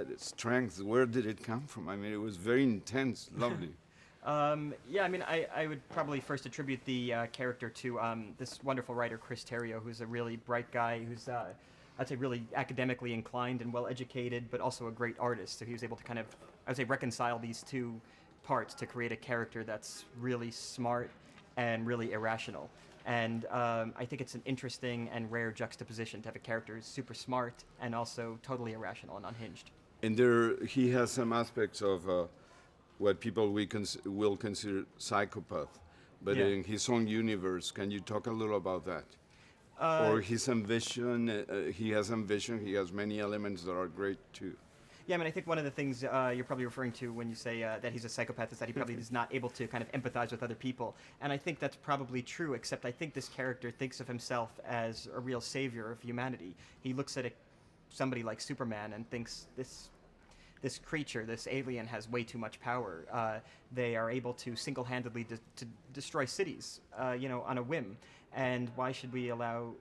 that strength? Where did it come from? I mean, it was very intense, lovely. Yeah, I mean, I would probably first attribute the character to this wonderful writer, Chris Terrio, who's a really bright guy who's, I'd say, really academically inclined and well educated, but also a great artist. So he was able to kind of, I would say, reconcile these two parts to create a character that's really smart and really irrational. And I think it's an interesting and rare juxtaposition to have a character who's super smart and also totally irrational and unhinged. And there, he has some aspects of what people will consider psychopath, but Yeah. in his own universe. Can you talk a little about that? Uh, Or his ambition? He has ambition. He has many elements that are great too. Yeah, I mean, I think one of the things you're probably referring to when you say that he's a psychopath is that he probably is not able to kind of empathize with other people. And I think that's probably true, except I think this character thinks of himself as a real savior of humanity. He looks at somebody like Superman and thinks this creature, this alien, has way too much power. They are able to single-handedly to destroy cities, on a whim. And why should we allow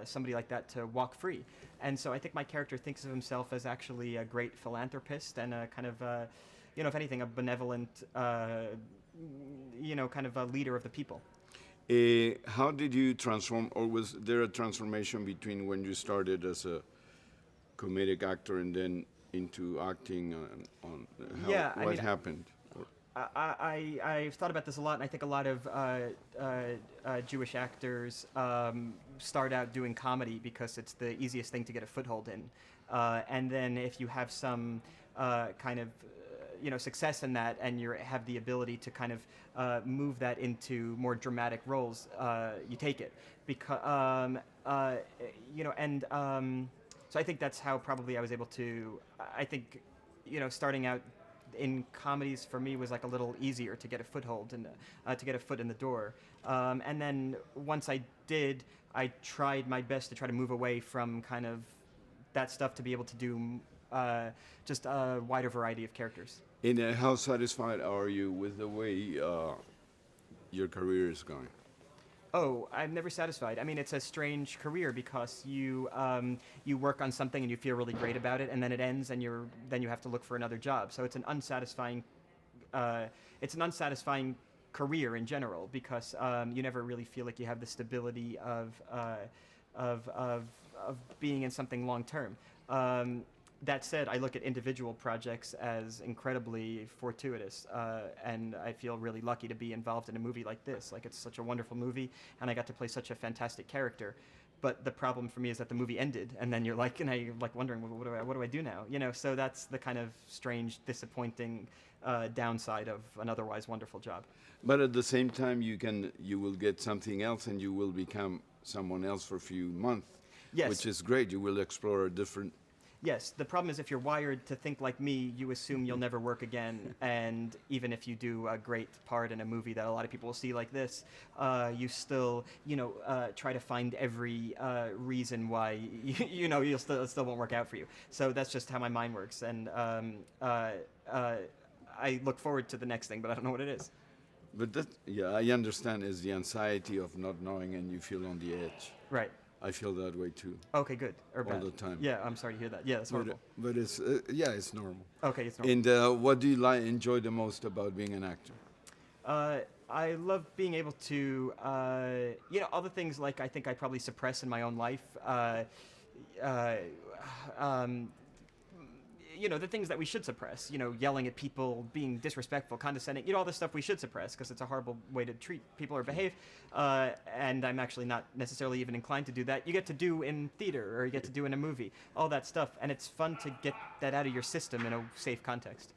somebody like that to walk free? And so I think my character thinks of himself as actually a great philanthropist and a kind of, if anything, a benevolent, kind of a leader of the people. How did you transform, or was there a transformation between when you started as a comedic actor and then into acting on how, Yeah, I what mean, happened? I've thought about this a lot, and I think a lot of Jewish actors start out doing comedy because it's the easiest thing to get a foothold in. And then if you have some kind of success in that, and you have the ability to kind of move that into more dramatic roles, you take it. Because so I think that's how probably I was able to. I think starting out in comedies for me was like a little easier to get a foothold and to get a foot in the door. And then once I did, I tried my best to try to move away from kind of that stuff to be able to do just a wider variety of characters. And how satisfied are you with the way your career is going? Oh, I'm never satisfied. I mean, it's a strange career because you work on something and you feel really great about it, and then it ends, and then you have to look for another job. So it's an unsatisfying career in general because you never really feel like you have the stability of being in something long term. That said, I look at individual projects as incredibly fortuitous, and I feel really lucky to be involved in a movie like this. Like, it's such a wonderful movie, and I got to play such a fantastic character. But the problem for me is that the movie ended, and then you're like wondering, well, what do I do now? So that's the kind of strange, disappointing downside of an otherwise wonderful job. But at the same time, you will get something else, and you will become someone else for a few months, Yes. which is great. You will explore a different. Yes, the problem is if you're wired to think like me, you assume you'll never work again. And even if you do a great part in a movie that a lot of people will see like this, you still, try to find every reason why, you'll still won't work out for you. So that's just how my mind works. And I look forward to the next thing, but I don't know what it is. But I understand is the anxiety of not knowing, and you feel on the edge. Right. I feel that way too. Okay, good. Or all bad. the time. Yeah, I'm sorry to hear that. Yeah, that's horrible. But it's it's normal. Okay, it's normal. And what do you enjoy the most about being an actor? I love being able to, all the things like I think I probably suppress in my own life. The things that we should suppress, yelling at people, being disrespectful, condescending, all the stuff we should suppress because it's a horrible way to treat people or behave. And I'm actually not necessarily even inclined to do that. You get to do in theater or you get to do in a movie, all that stuff. And it's fun to get that out of your system in a safe context.